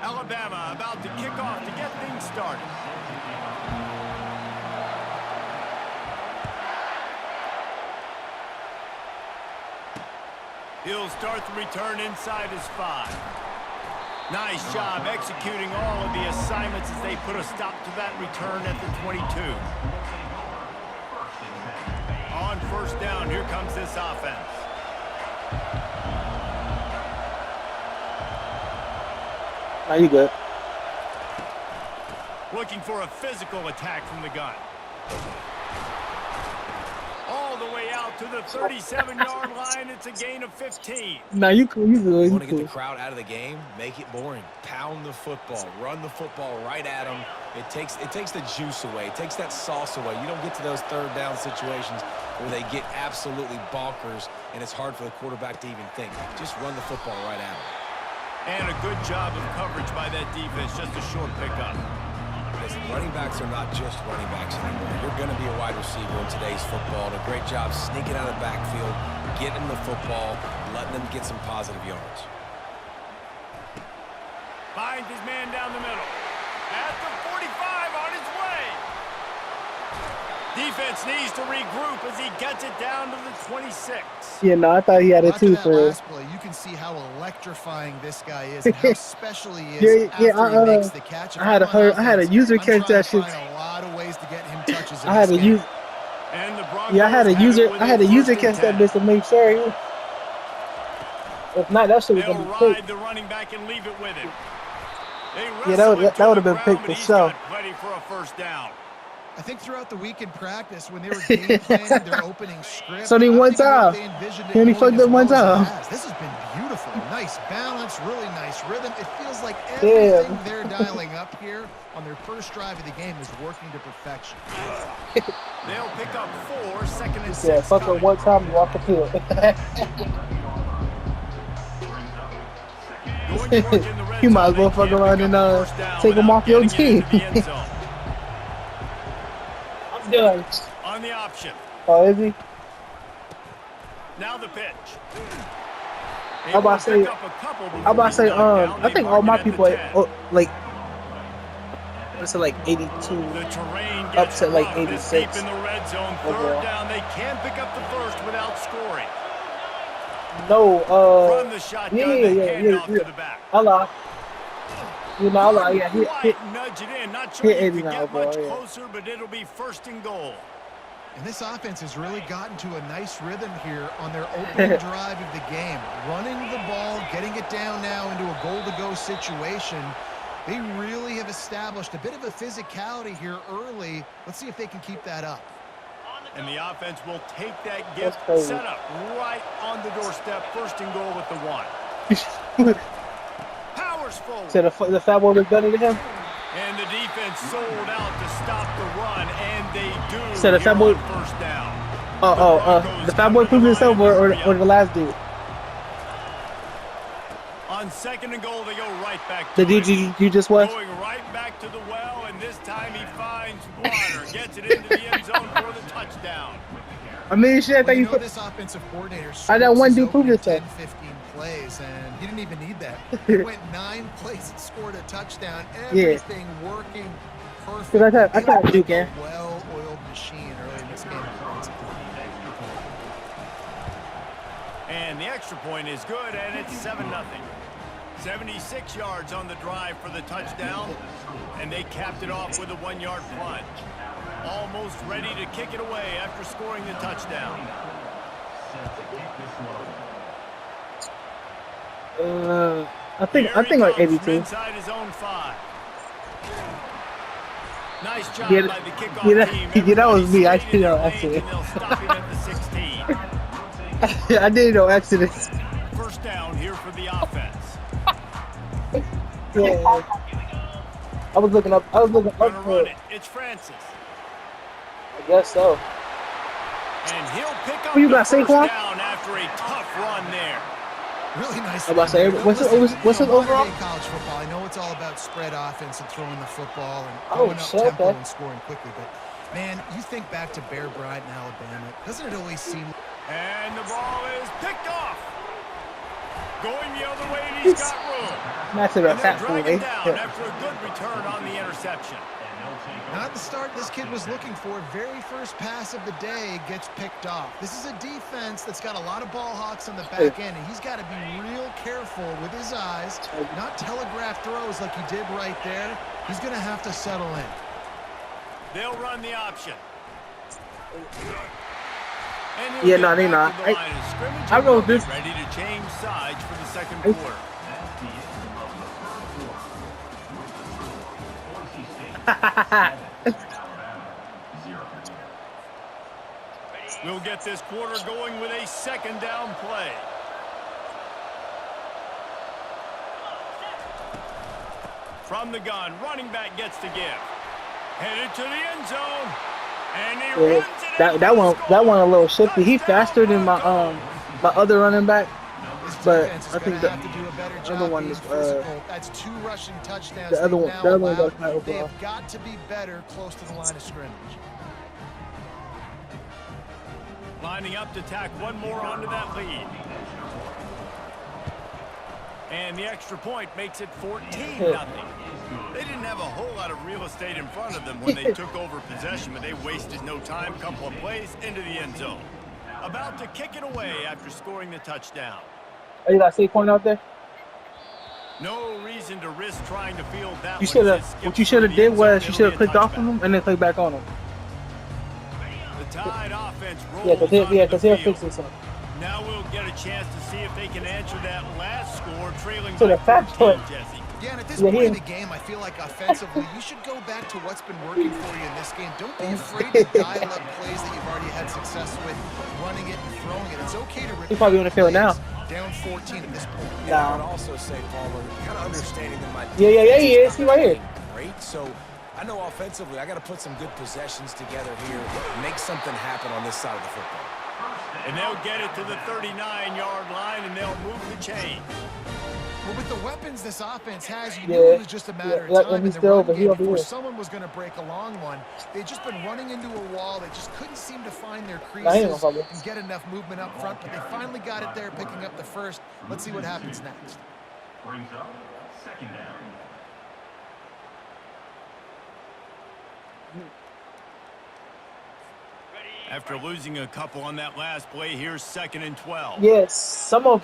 Alabama about to kick off to get things started. He'll start the return inside his 5. Nice job executing all of the assignments as they put a stop to that return at the 22. On first down, here comes this offense. Are you good? Looking for a physical attack from the gun. All the way out to the 37-yard line. It's a gain of 15. Nah, you cool. You good. You want to get the crowd out of the game, make it boring. Pound the football. Run the football right at them. It takes the juice away. It takes that sauce away. You don't get to those third down situations where they get absolutely bonkers, and it's hard for the quarterback to even think. Just run the football right at them. And a good job of coverage by that defense. Just a short pickup. Listen, running backs are not just running backs anymore. You're going to be a wide receiver in today's football. And a great job sneaking out of the backfield, getting the football, letting them get some positive yards. Finds his man down the middle. At the 45 on his way. Defense needs to regroup as he gets it down to the 26. Yeah, no, I thought he had it too. For last play, you can see how electrifying this guy is and how special he is after he makes the catch. I had a user catch that shit. A lot of ways to get him touches. I had a user. Yeah, I had a user catch that bitch to make sure he. If not, that shit was gonna be picked. The running back and leave it with him. Yeah, that would have been picked for sure. Ready for a first down. I think throughout the week in practice, when they were game planning their opening script, so they one time. He only fucked up one time. This has been beautiful. Nice balance, really nice rhythm. It feels like everything they're dialing up here on their first drive of the game is working to perfection. They'll pick up 4, second and 6. Yeah, fuck up one time and walk the field. You might as well fuck around and take them off your team. I'm done. On the option. Oh, is he? Now the pitch. How about say? I think all my people like. What's it like 82? Up to like 86. In the red zone, third down. They can pick up the first without scoring. No, From the shotgun, yeah. To the back. Allah. You know, Allah, yeah, nudge it in. Not sure you can get much closer, but it'll be first and goal. And this offense has really gotten to a nice rhythm here on their opening drive of the game. Running the ball, getting it down now into a goal-to-go situation. They really have established a bit of a physicality here early. Let's see if they can keep that up. And the offense will take that gift set up right on the doorstep. First and goal with the 1. Powers forward. So the fat boy was better than him? And the defense sold out to stop the run, and they do. So the fat boy. First down. The fat boy proved himself or the last dude? On second and goal, they go right back to the dude you just was? Going right back to the well, and this time he finds water. Gets it into the end zone for the touchdown. I mean, shit, I thought you put this offensive coordinator. I got one dude prove himself. 10-15 plays, and he didn't even need that. He went 9 plays and scored a touchdown. Everything working perfect. I can't do that. Well-oiled machine early in this game. And the extra point is good, and it's 7-0. 76 yards on the drive for the touchdown, and they capped it off with a 1-yard plunge. Almost ready to kick it away after scoring the touchdown. I think like 82. Inside his own 5. Nice job by the kickoff team. Yeah, that was me. I didn't know accident. I didn't know accident. First down here for the offense. Yeah. I was looking up for it. It's Francis. I guess so. And he'll pick up Who you got, the first Saquon? down after a tough run there. Really nice. I'm about to say, what's his overall? College football. I know it's all about spread offense and throwing the football and going up tempo and scoring quickly. But man, you think back to Bear Bryant in Alabama. Doesn't it always seem? And the ball is picked off. Going the other way, and he's got room. Massive And they're attack, dragging eh? down after a good return on the interception. Not the start this kid was looking for. Very first pass of the day gets picked off. This is a defense that's got a lot of ball hawks on the back end, and he's got to be real careful with his eyes, not telegraph throws like he did right there. He's going to have to settle in. They'll run the option. Yeah, no, they're not. I wrote this. Ready to change sides for the second quarter. We'll get this quarter going with a second down play. From the gun, running back gets to give. Headed to the end zone. And he runs it that one a little shifty. He's faster than my other running back. But I think the other one is that's 2 rushing touchdowns. the other one got high overall. They've got to be better close to the line of scrimmage. Lining up to tack one more onto that lead. And the extra point makes it 14-0. They didn't have a whole lot of real estate in front of them when they took over possession, but they wasted no time. Couple of plays into the end zone. About to kick it away after scoring the touchdown. Oh, you got Saquon out there? No reason to risk trying to field that You one. should have. What you should have did was you should have clicked off of him and then clicked back on him. The Tide offense rolls Because they're fixing something. Now we'll get a chance to see if they can answer that last score, trailing So by the fact 14, that- Jesse. Yeah, and at this point in the game, I feel like offensively, you should go back to what's been working for you in this game. Don't be afraid to dial up plays that you've already had success with, running it and throwing it. It's okay to He's probably on the field now. Down 14 at this point. Yeah, I would also say, Palmer, kind of understanding that my Yeah, he is. He right here. great. So I know offensively, I got to put some good possessions together here, make something happen on this side of the football. And they'll get it to the 39-yard line, and they'll move the chain. Well, with the weapons this offense has, you knew it was just a matter of time in the run game before someone was going to break a long one. They'd just been running into a wall. They just couldn't seem to find their creases and get enough movement up front, but they finally got it there, picking up the first. Let's see what happens next. Brings up second down. After losing a couple on that last play, here's 2nd and 12. Yes, some of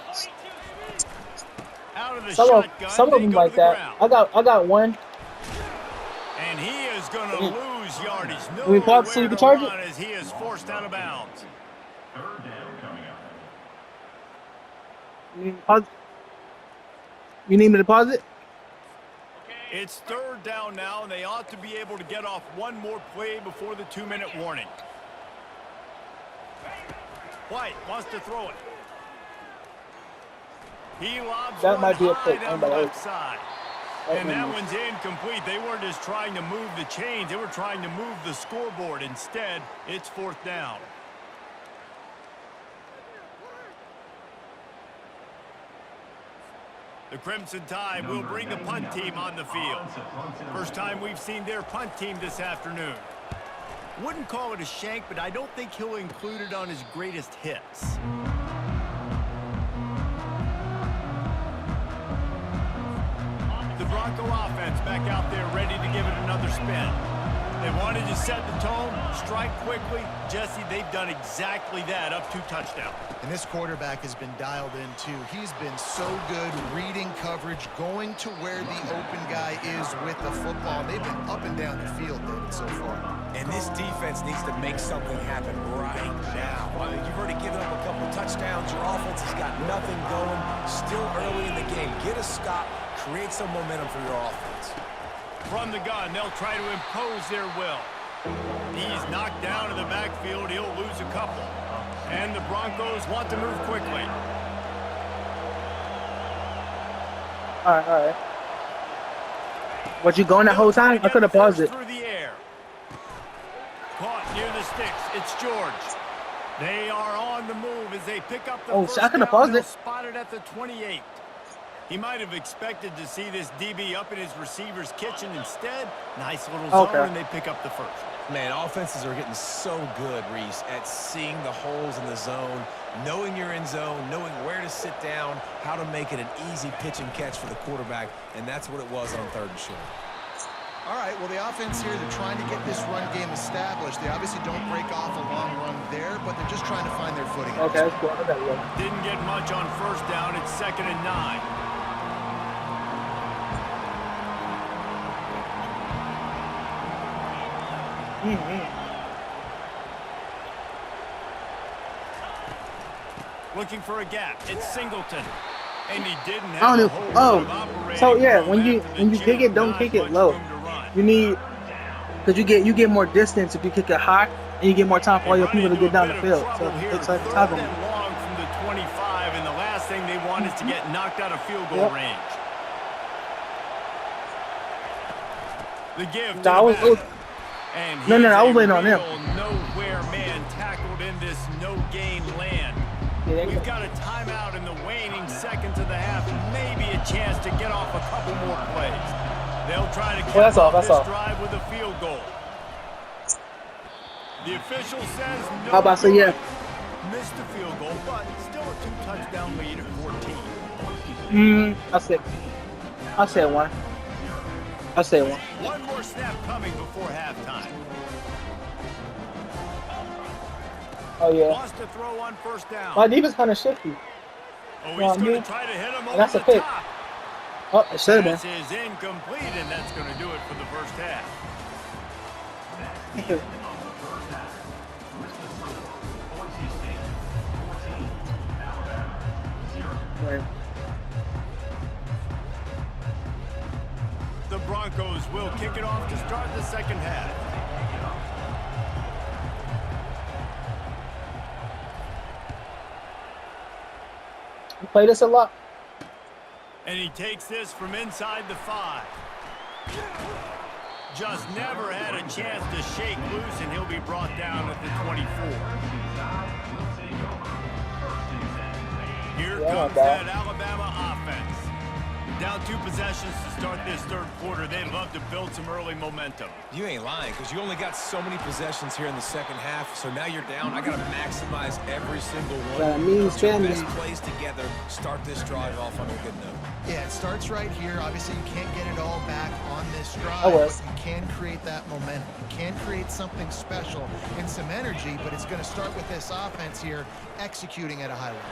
them like that. I got one. And he is going to lose yardage. We pause so you can charge it? As he is forced out of bounds. Third down coming up. You need me to pause it? It's 3rd down now, and they ought to be able to get off one more play before the 2-minute warning. White wants to throw it. He lobs That might be a pick. down the left side. And that one's incomplete. They weren't just trying to move the chains. They were trying to move the scoreboard. Instead, it's 4th down. The Crimson Tide will bring the punt team on the field. First time we've seen their punt team this afternoon. Wouldn't call it a shank, but I don't think he'll include it on his greatest hits. The Bronco offense back out there ready to give it another spin. They wanted to set the tone, strike quickly. Jesse, they've done exactly that, up 2 touchdowns. And this quarterback has been dialed in, too. He's been so good reading coverage, going to where the open guy is with the football. They've been up and down the field, David, so far. And this defense needs to make something happen right now. I mean, you've already given up a couple of touchdowns. Your offense has got nothing going. Still early in the game. Get a stop. Create some momentum for your offense. From the gun, they'll try to impose their will. He's knocked down in the backfield. He'll lose a couple. And the Broncos want to move quickly. All right. Was you going that whole time? I could have paused it. Through the air. Caught near the sticks. It's George. They are on the move as they pick up the first I could have down. paused They'll it. spot it at the 28. He might have expected to see this DB up in his receiver's kitchen. Instead, nice little zone, and they pick up the first. Man, offenses are getting so good, Reese, at seeing the holes in the zone, knowing you're in zone, knowing where to sit down, how to make it an easy pitch and catch for the quarterback, and that's what it was on 3rd and short. All right, well, the offense here, they're trying to get this run game established. They obviously don't break off a long run there, but they're just trying to find their footing. Okay, that's cool. I got you. Didn't get much on 1st down. It's 2nd and 9. Looking for a gap. It's Singleton. And he didn't have I a don't whole know. lot of operating So yeah, room when you after the kick it, jam, don't not kick it much low. room to run. You need, because you get more distance if you kick it high, and you get more time for all your people to get down the field. So it's like Third toggle. and long from the 25, and the last thing they want is to get knocked out of field goal Yep. range. The give to No, I was- the back. And No, he's I was a waiting on him. real nowhere man tackled in this no-gain land. Yeah, We've got a timeout in the waning seconds of the half, maybe a chance to get off a couple more plays. They'll try to that's cap all, off that's this all. drive with a field goal. The official says no. How about say yeah? Missed the field goal, but still a 2-touchdown lead at 14. I said one. I said one. One more snap coming before halftime. Oh yeah. Wants to throw on 1st down. My defense kind of shifty. Oh, well, he's going yeah. to try to hit him And over that's the a pick. top. Oh, it should Pass have is incomplete, and that's going to do it for the 1st half. been. Right. The Broncos will kick it off to start the 2nd half. We play this a lot. And he takes this from inside the 5. Just never had a chance to shake loose, and he'll be brought down at the 24. Here Yeah, comes not bad. that Alabama offense. Down 2 possessions to start this 3rd quarter. They'd love to build some early momentum. You ain't lying, because you only got so many possessions here in the 2nd half, so now you're down. I got to maximize every single one. That means Put your family. best plays together, start this drive off on a good note. Yeah, it starts right here. Obviously, you can't get it all back on this drive, Oh, well. but you can create that momentum. You can create something special and some energy, but it's going to start with this offense here executing at a high level.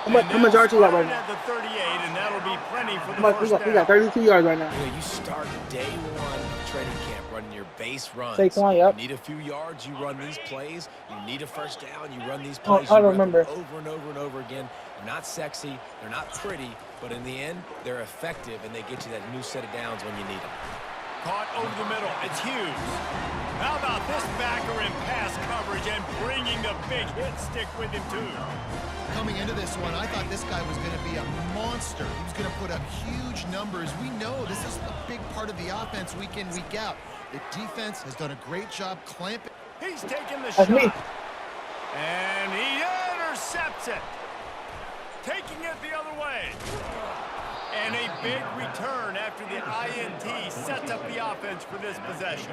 How much yards you got right now? At the 38, and that'll be plenty for the We first got 32 yards right now. You know, you start day 1 of training camp running your base runs. Saquon, yep. You need a few yards, you run these plays. You need a 1st down, you run these Oh, plays. I you don't run them remember. over and over and over again. They're not sexy, they're not pretty, but in the end, they're effective, and they get you that new set of downs when you need them. Caught over the middle. It's Hughes. How about this backer in pass coverage and bringing the big hit stick with him, too? Coming into this one, I thought this guy was going to be a monster. He was going to put up huge numbers. We know this is a big part of the offense week in, week out. The defense has done a great job clamping. He's taking the That's shot. me. And he intercepts it. Taking it the other way. And a big return after the INT sets up the offense for this possession.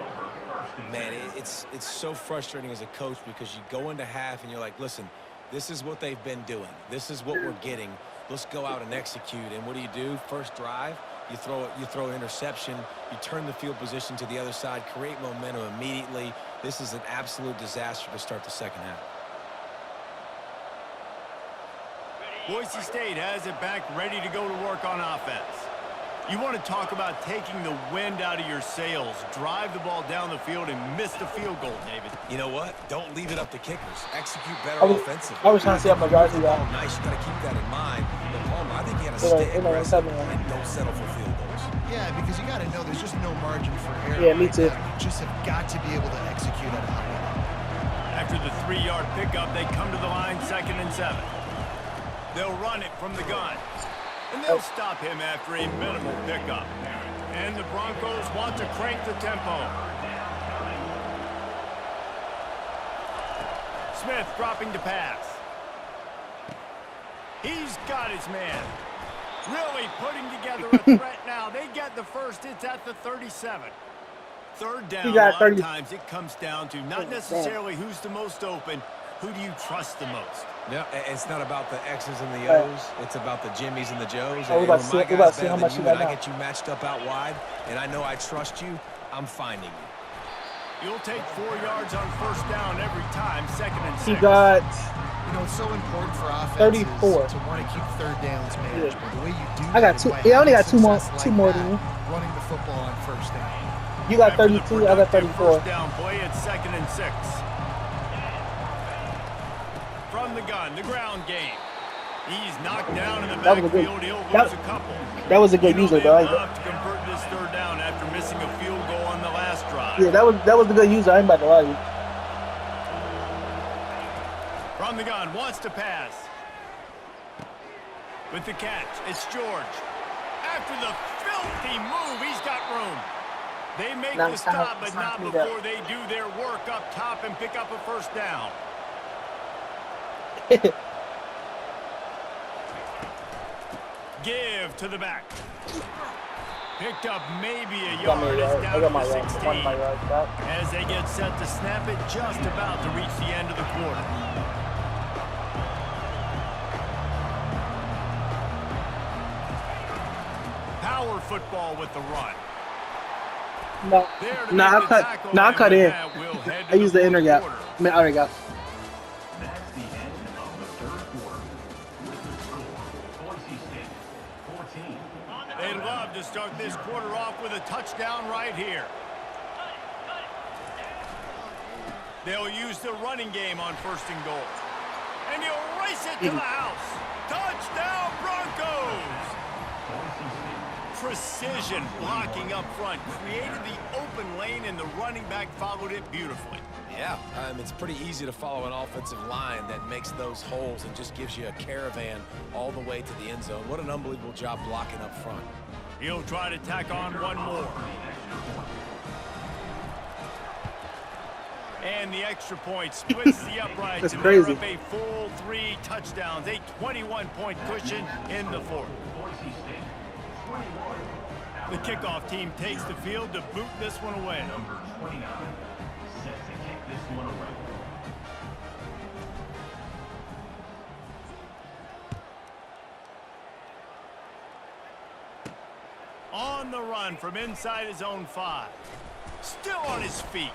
Man, it's so frustrating as a coach because you go into half and you're like, listen, this is what they've been doing. This is what we're getting. Let's go out and execute. And what do? 1st drive, you throw an interception, you turn the field position to the other side, create momentum immediately. This is an absolute disaster to start the 2nd half. Boise State has it back, ready to go to work on offense. You want to talk about taking the wind out of your sails. Drive the ball down the field and miss the field goal, David. You know what? Don't leave it up to kickers. Execute better I was offensively. trying to see how much yards he got. Nice. You got to keep that in mind. But Palmer, I think you got to Yeah, stay it was aggressive 7-1. and don't settle for field goals. Yeah, because you got to know there's just no margin for error. Yeah, me right too. now. You just have got to be able to execute at a high level. After the 3-yard pickup, they come to the line 2nd and 7. They'll run it from the gun. And they'll stop him after a minimal pickup. And the Broncos want to crank the tempo. Smith dropping to pass. He's got his man. Really putting together a threat now. They get the first. It's at the 37. Third down, He a got lot 30. of times it comes down to not necessarily who's the most open, who do you trust the most? Yeah, it's not about the X's and the Right. O's. It's about the Jimmies and the Joes. Oh, we And about when to my see- we about guy's to see how better much than you you and got I now. get you matched up out wide, and I know I trust you, I'm finding you. You'll take 4 yards on first down every time, 2nd and 6. He got You know, it's so important for offenses 34. to want to keep third downs managed. But the way you do I got that is two- by yeah, I only having got two more- success two like more that, than you. running the football on first down. you got After the 32. I got productive 34. First down play, it's 2nd and 6. From the gun, the ground game. He's knocked down in the That was a good- backfield. He'll that- lose a couple. That was a good user, They though. love to convert this third down after missing a field goal on the last drive. Yeah, that was a good user. I ain't about to lie to you. From the gun, wants to pass. With the catch, it's George. After the filthy move, he's got room. They make Now the it's time- stop, but it's time not to do that. before they do their work up top and pick up a first down. Give to the back. Picked up maybe a I got my yard. It's yard. I down got to my the yard. 16. One of my yards back. As they get set to snap it, just about to reach the end of the quarter. Power football with the run. No, There to no, make I the cut. tackle, No, I and cut with in. that, we'll head to I used the inner fourth gap. quarter. I mean, I already got. That's the end of the third quarter. With the score, Boise State 14. They'd love to start this quarter off with a touchdown right here. They'll use the running game on 1st and goal. And he'll race it to the house. Touchdown, Broncos! Precision blocking up front. Created the open lane, and the running back followed it beautifully. Yeah, it's pretty easy to follow an offensive line that makes those holes and just gives you a caravan all the way to the end zone. What an unbelievable job blocking up front. He'll try to tack on one more. And the extra point splits the uprights. That's and crazy. they're up a full 3 touchdowns, a 21-point cushion in the fourth. The kickoff team takes the field to boot this one away. Number 29 set to kick this one away. On the run from inside his own 5. Still on his feet.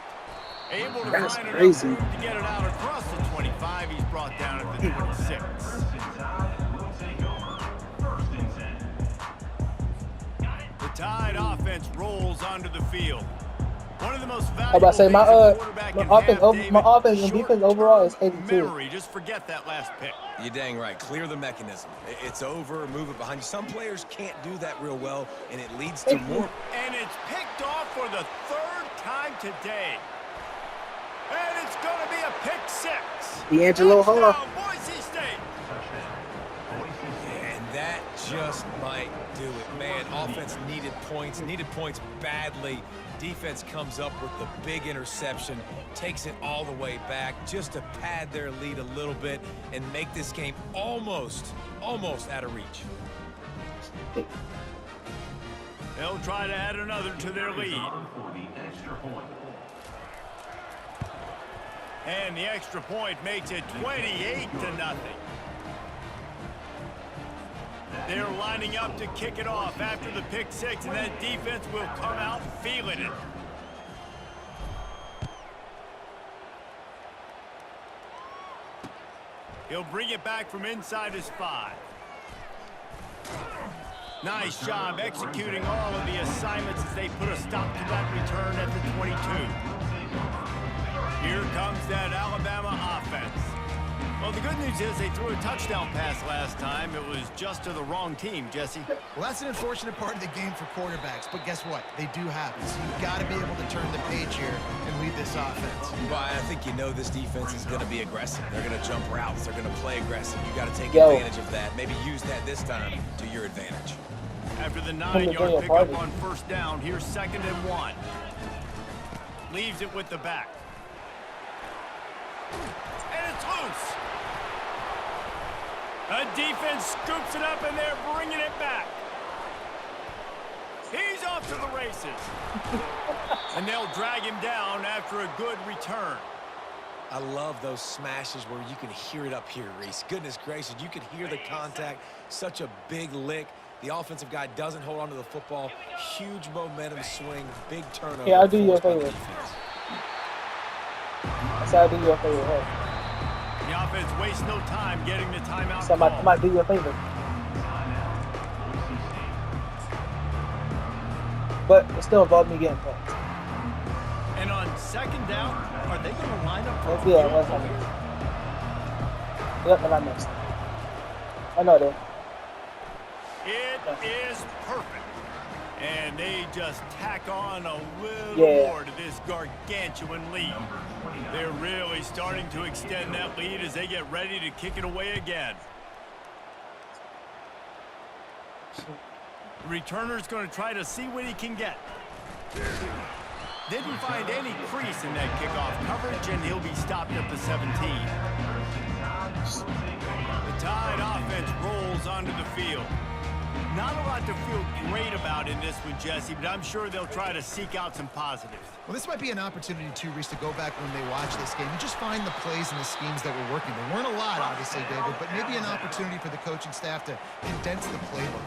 Able to That's find crazy. enough room to get it out across the 25. He's brought down at the 26. First and 10 will take over. 1st and 10. The Tide offense rolls onto the field. One of the most I was about to say valuable things a quarterback can have, my offense and defense overall is short-term 82. memory. Just forget that last pick. You're dang right. Clear the mechanism. It's over. Move it behind you. Some players can't do that real well, and it leads to more. And it's picked off for the 3rd time today. And it's going to be a pick 6. D'Angelo Hall. Touchdown, Boise State. And that just might do it. Man, offense needed points badly. Defense comes up with the big interception, takes it all the way back just to pad their lead a little bit and make this game almost out of reach. They'll try to add another to their lead. For the extra point. And the extra point makes it 28-0. They're lining up to kick it off after the pick 6, and that defense will come out feeling it. He'll bring it back from inside his 5. Nice job executing all of the assignments as they put a stop to that return at the 22. Here comes that Alabama offense. Well, the good news is they threw a touchdown pass last time. It was just to the wrong team, Jesse. Well, that's an unfortunate part of the game for quarterbacks, but guess what? They do happen. So you've got to be able to turn the page here and lead this offense. Well, I think you know this defense is going to be aggressive. They're going to jump routes. They're going to play aggressive. You got to take advantage of that. Maybe use that this time to your advantage. After the 9-yard pickup on 1st down, here's 2nd and 1. Leaves it with the back. And it's loose. A defense scoops it up, and they're bringing it back. He's off to the races. And they'll drag him down after a good return. I love those smashes where you can hear it up here, Reese. Goodness gracious, you can hear the contact. Such a big lick. The offensive guy doesn't hold on to the football. Huge momentum swing, big turnover. Yeah, I'll do you a favor. So I'll do you a favor. Hey. The offense wastes no time getting the timeout So I might do you a favor. But it still involved me getting points. And on second down, are they going to line up for a Yeah, field that's goal fine. here? Yep, and I missed. I know that. It is perfect. And they just tack on a little more to this gargantuan lead. They're really starting to extend that lead as they get ready to kick it away again. The returner's going to try to see what he can get. Didn't find any crease in that kickoff coverage, and he'll be stopped at the 17. The Tide offense rolls onto the field. Not a lot to feel great about in this one, Jesse, but I'm sure they'll try to seek out some positives. Well, this might be an opportunity, too, Reese, to go back when they watch this game and just find the plays and the schemes that were working. There weren't a lot, obviously, David, but maybe an opportunity for the coaching staff to condense the playbook.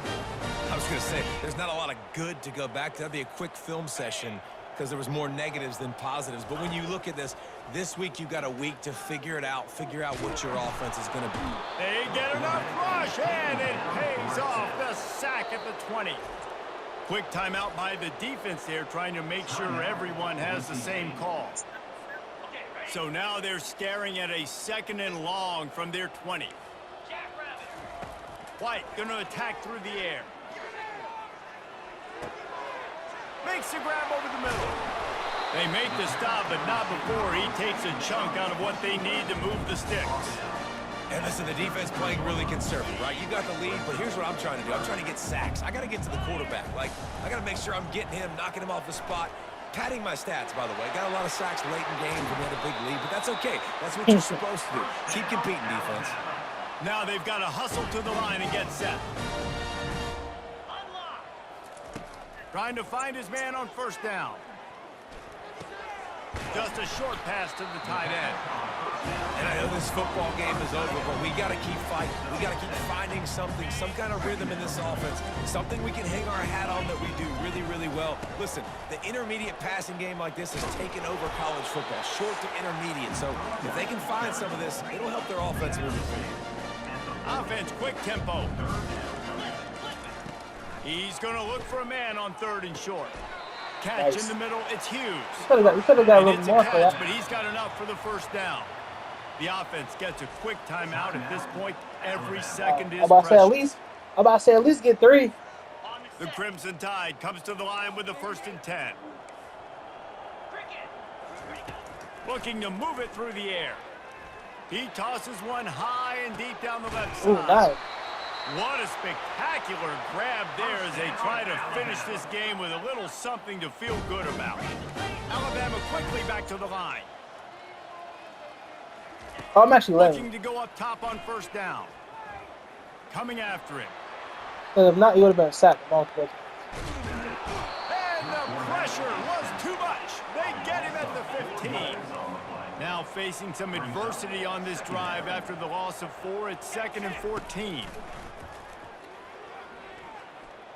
I was going to say, there's not a lot of good to go back to. That'd be a quick film session because there was more negatives than positives. But when you look at this week you've got a week to figure it out, figure out what your offense is going to be. They get enough rush, and it pays off. The sack at the 20. Quick timeout by the defense there, trying to make sure everyone has the same call. So now they're staring at a 2nd and long from their 20. White going to attack through the air. Makes the grab over the middle. They make the stop, but not before he takes a chunk out of what they need to move the sticks. And listen, the defense playing really conservative, right? You got the lead, but here's what I'm trying to do. I'm trying to get sacks. I got to get to the quarterback. Like, I got to make sure I'm getting him, knocking him off the spot. Padding my stats, by the way. Got a lot of sacks late in games when we had a big lead, but that's okay. That's what you're supposed to do. Keep competing, defense. Now they've got to hustle to the line and get set. Trying to find his man on 1st down. Just a short pass to the tight end. And I know this football game is over, but we got to keep fighting. We got to keep finding something, some kind of rhythm in this offense, something we can hang our hat on that we do really, really well. Listen, the intermediate passing game like this has taken over college football, short to intermediate. So if they can find some of this, it'll help their offense moving forward. Offense, quick tempo. He's going to look for a man on 3rd and short. Catch in the middle, it's Hughes. You could have got a little It's more a for catch, that. but he's got enough for the 1st down. The offense gets a quick timeout at this point. Every second is I'm about to say at least get 3. The Crimson Tide comes to the line with the 1st and 10. Looking to move it through the air. He tosses one high and deep down the left Ooh, side. nice. What a spectacular grab there as they try to finish this game with a little something to feel good about. Alabama quickly back to the line. Oh, I'm actually Looking letting. to go up top on 1st down. Coming after him. If not, you would have been a sack. And the pressure was too much. They get him at the 15. Now facing some adversity on this drive after the loss of 4. It's 2nd and 14.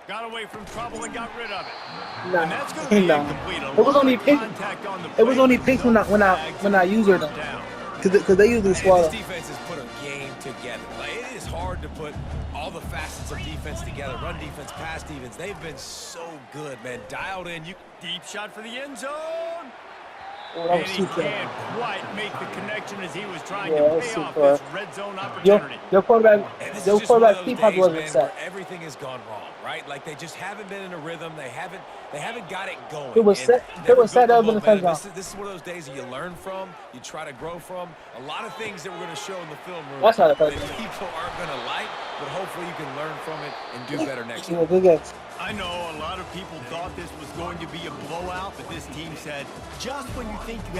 Got away from trouble and got rid of it. Nah, And that's going to be nah. incomplete. It was only pick. Contact on the It was play, only but picks no when I use her flags, though, down. because they usually And swallow. this defense has put a game together. Like, it is hard to put all the facets of defense together. Run defense, pass defense. They've been so good, man. Dialed in. Deep shot for the end zone. Oh, that And was he too far. can't quite make the connection as he was trying Yeah, that to was pay too off far. this red zone Your opportunity. quarterback, And this your is just one of quarterback those keep probably days, wasn't man, set. where everything has gone wrong, right? Like they just haven't been in a rhythm. They haven't got it going. It was And set- never it was set built up the in the momentum. touchdown. This is one of those days that you learn from, you try to grow from. A lot of things that we're going to show in the film room That's not a that touchdown. people aren't going to like, but hopefully you can learn from it and do better next Yeah, time. good game. I know a lot of people thought this was going to be a blowout, but this team said, just when you think you have